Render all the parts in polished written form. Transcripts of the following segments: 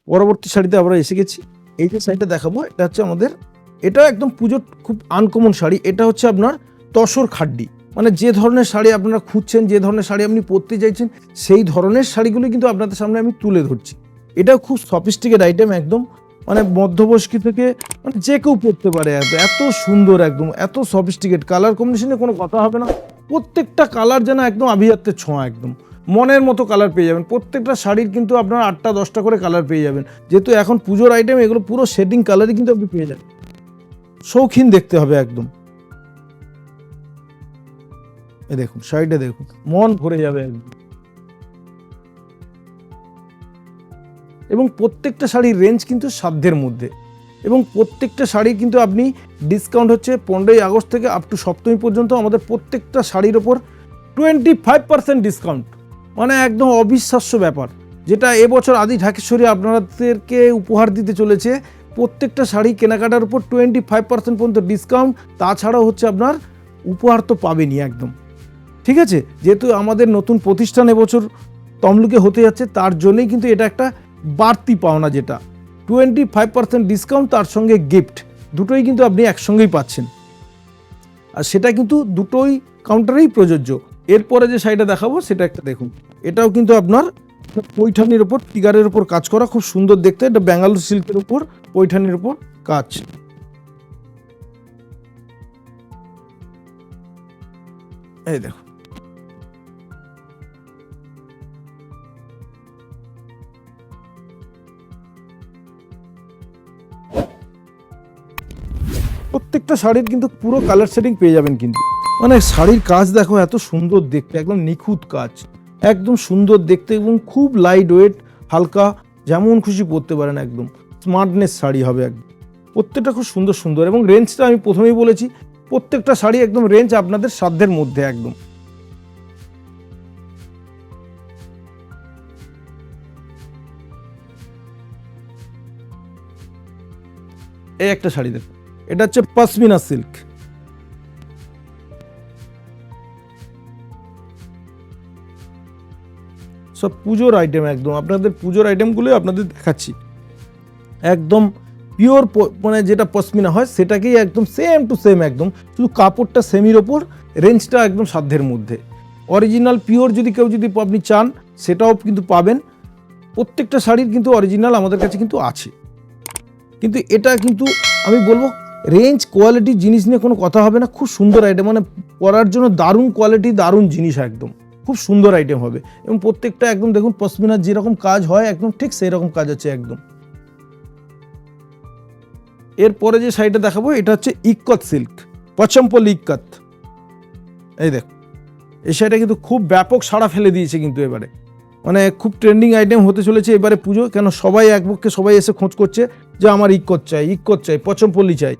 পরবর্তী শাড়িতে আমরা এসে গেছি। এই যে শাড়িটা দেখাবো এটা হচ্ছে আমাদের, এটা একদম পুজোর খুব আনকমন শাড়ি। এটা হচ্ছে আপনার তসর খাড্ডি, মানে যে ধরনের শাড়ি আপনারা খুঁজছেন, যে ধরনের শাড়ি আপনি পরতে চাইছেন, সেই ধরনের শাড়িগুলো কিন্তু আপনাদের সামনে আমি তুলে ধরছি। এটাও খুব সফিস্টিকেট আইটেম একদম, মানে মধ্যবয়স্ক থেকে মানে যে কেউ পরতে পারে। এত সুন্দর, একদম এত সফিস্টিকেট কালার কম্বিনেশনে কোনো কথা হবে না। প্রত্যেকটা কালার যেন একদম আভিজাত্যের ছোঁয়া, একদম মনের মতো কালার পেয়ে যাবেন। প্রত্যেকটা শাড়ির কিন্তু আপনার 8টা 10টা করে কালার পেয়ে যাবেন, যেহেতু এখন পুজোর আইটেম, এগুলো পুরো শেডিং কালারই কিন্তু আপনি পেয়ে যাবেন। শৌখিন দেখতে হবে একদম। এ দেখুন শাড়িটা দেখুন, মন ভরে যাবে একদম। এবং প্রত্যেকটা শাড়ির রেঞ্জ কিন্তু সাধ্যের মধ্যে, এবং প্রত্যেকটা শাড়ি কিন্তু আপনি ডিসকাউন্ট হচ্ছে 15ই আগস্ট থেকে আপ টু সপ্তমী পর্যন্ত আমাদের প্রত্যেকটা শাড়ির ওপর 25% ডিসকাউন্ট, মানে একদম অবিশ্বাস্য ব্যাপার, যেটা এবছর আদি ঢাকেশ্বরী আপনাদেরকে উপহার দিতে চলেছে। প্রত্যেকটা শাড়ি কেনাকাটার উপর 25% পর্যন্ত ডিসকাউন্ট, তাছাড়াও হচ্ছে আপনার উপহার তো পাবেনই একদম। ঠিক আছে, যেহেতু আমাদের নতুন প্রতিষ্ঠান এবছর তমলুকে হতে যাচ্ছে, তার জন্যই কিন্তু এটা একটা বাড়তি পাওনা, যেটা 25% ডিসকাউন্ট, তার সঙ্গে গিফট, দুটোই কিন্তু আপনি একসঙ্গেই পাচ্ছেন। আর সেটা কিন্তু দুটোই কাউন্টারেই প্রযোজ্য। এরপরে যে শাড়িটা দেখাবো সেটা একটা দেখুন, এটাও কিন্তু আপনার পৈঠানির ওপর, টিগারের ওপর কাজ করা, খুব সুন্দর দেখতে। এটা ব্যাঙ্গালোর সিল্কের উপর পৈঠানির ওপর কাজ। এই দেখুন, প্রত্যেকটা শাড়ির কিন্তু পুরো কালার সেটিং পেয়ে যাবেন কিন্তু, মানে শাড়ির কাজ দেখো এত সুন্দর দেখতে, একদম নিখুঁত কাজ, একদম সুন্দর দেখতে, এবং খুব লাইট ওয়েট, হালকা, যেমন খুশি পরতে পারেন, একদম স্মার্টনেস শাড়ি হবে একদম। প্রত্যেকটা খুব সুন্দর সুন্দর, এবং রেঞ্জটা আমি প্রথমেই বলেছি, প্রত্যেকটা শাড়ি একদম রেঞ্জ আপনাদের সাধ্যের মধ্যে একদম। এই একটা শাড়ি দেখুন, এটা হচ্ছে পশমিনা সিল্ক। সব পুজোর আইটেম, একদম আপনাদের পুজোর আইটেমগুলো আপনাদের দেখাচ্ছি। একদম পিওর, মানে যেটা পশমিনা হয় সেটাকেই একদম সেম টু সেম, একদম শুধু কাপড়টা সেমির ওপর, রেঞ্জটা একদম সাধ্যের মধ্যে। অরিজিনাল পিওর যদি কেউ যদি আপনি চান সেটাও কিন্তু পাবেন। প্রত্যেকটা শাড়ির কিন্তু অরিজিনাল আমাদের কাছে কিন্তু আছে, কিন্তু এটা কিন্তু আমি বলবো রেঞ্জ কোয়ালিটি জিনিস নিয়ে কোনো কথা হবে না। খুব সুন্দর আইটেম, মানে পরার জন্য দারুণ কোয়ালিটি, দারুণ জিনিস, একদম খুব সুন্দর আইটেম হবে। এবং প্রত্যেকটা একদম দেখুন পশমিনার যেরকম কাজ হয় একদম ঠিক সেই রকম কাজ আছে একদম। এরপরে যে শাড়িটা দেখাবো এটা হচ্ছে ইক্কত সিল্ক, পচমপল্লী ইক্কত। এই দেখ, এই শাড়িটা কিন্তু খুব ব্যাপক সাড়া ফেলে দিয়েছে কিন্তু এবারে, মানে খুব ট্রেন্ডিং আইটেম হতে চলেছে এবারে পুজো। কেন সবাই একপক্ষে সবাই এসে খোঁজ করছে যে আমার ইক্কত চাই, ইক্কত চাই, পচমপল্লী চাই।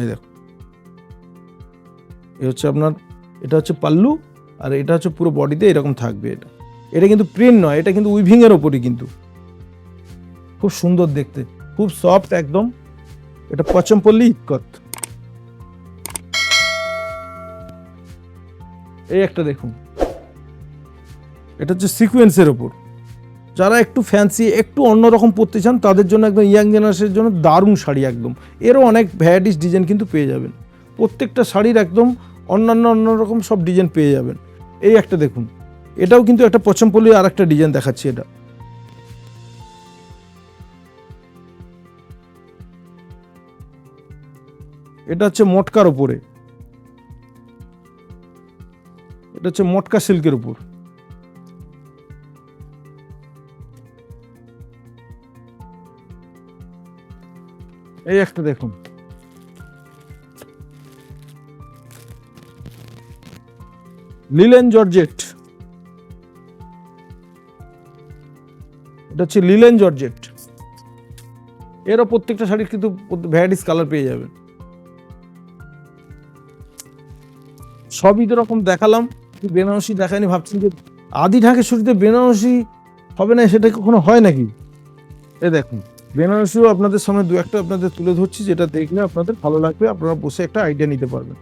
এই দেখো, এ হচ্ছে আপনার, এটা হচ্ছে পাল্লু, আর এটা হচ্ছে পুরো বডিতে এরকম থাকবে। এটা এটা কিন্তু প্রিন্ট নয়, এটা কিন্তু উইভিং এর ওপরই, কিন্তু খুব সুন্দর দেখতে, খুব সফট একদম। এটা পচমপল্লী ইক্কত। এই একটা দেখুন, এটা হচ্ছে সিকোয়েন্সের ওপর। যারা একটু ফ্যান্সি, একটু অন্যরকম পরতে চান, তাদের জন্য একদম ইয়াং জেনারেশনের জন্য দারুণ শাড়ি একদম। এরও অনেক ভ্যারাইটিস ডিজাইন কিন্তু পেয়ে যাবেন, প্রত্যেকটা শাড়ির একদম অন্যরকম সব ডিজাইন পেয়ে যাবেন। এই একটা দেখুন, এটাও কিন্তু একটা পচমপল্লীর আর একটা ডিজাইন দেখাচ্ছি। এটা হচ্ছে মটকার ওপরে, এটা হচ্ছে মটকা সিল্কের উপর। এই একটা দেখুন, লিলেন জর্জেট, এটা হচ্ছে লিলেন জর্জেট। এরও প্রত্যেকটা শাড়ির কিন্তু ভ্যারাইটিস কালার পেয়ে যাবেন। সবই তো রকম দেখালাম, বেনারসি দেখায়নি, ভাবছেন যে আদি ঢাকেশ্বরীতে বেনারসি হবে না, সেটা কখনো হয় নাকি? এ দেখুন, বেনারসিও আপনাদের সামনে দু একটা আপনাদের তুলে ধরছি, যেটা দেখলে আপনাদের ভালো লাগবে, আপনারা বসে একটা আইডিয়া নিতে পারবেন।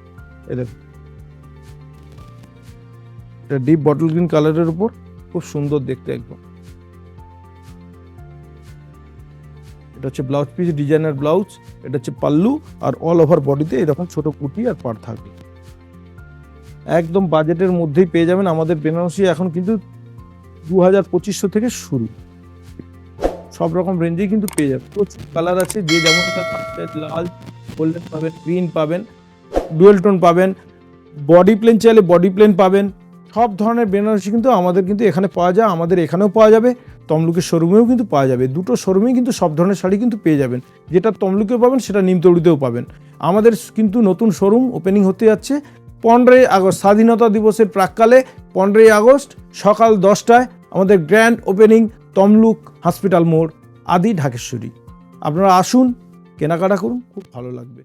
এ দেখুন, এটা ডিপ বটল গ্রিন কালারের উপর, খুব সুন্দর দেখতে একদম। এটা হচ্ছে ব্লাউজ পিস, ডিজাইনার ব্লাউজ, এটা হচ্ছে পাল্লু, আর অল ওভার বডিতে এরকম ছোট কুটি আর পাড় থাকবে। একদম বাজেটের মধ্যেই পেয়ে যাবেন। আমাদের বেনারসি এখন কিন্তু 2200 থেকে শুরু, সব রকম রেঞ্জেই কিন্তু পেয়ে যাবেন। প্রচুর কালার আছে, যে যেমনটা লাল, গোল্ডেন পাবেন, গ্রিন পাবেন, ডুয়েল টোন পাবেন, বডি প্লেন চাইলে বডি প্লেন পাবেন। সব ধরনের বেনারসি কিন্তু আমাদের কিন্তু এখানে পাওয়া যায়। আমাদের এখানেও পাওয়া যাবে, তমলুকের শোরুমেও কিন্তু পাওয়া যাবে। দুটো শোরুমেই কিন্তু সব ধরনের শাড়ি কিন্তু পেয়ে যাবেন। যেটা তমলুকেও পাবেন সেটা নিমতৌড়িতেও পাবেন। আমাদের কিন্তু নতুন শোরুম ওপেনিং হতে যাচ্ছে 15ই আগস্ট, স্বাধীনতা দিবসের প্রাক্কালে 15ই আগস্ট সকাল 10টায় আমাদের গ্র্যান্ড ওপেনিং, তমলুক হসপিটাল মোড়, আদি ঢাকেশ্বরী। আপনারা আসুন, কেনাকাটা করুন, খুব ভালো লাগবে।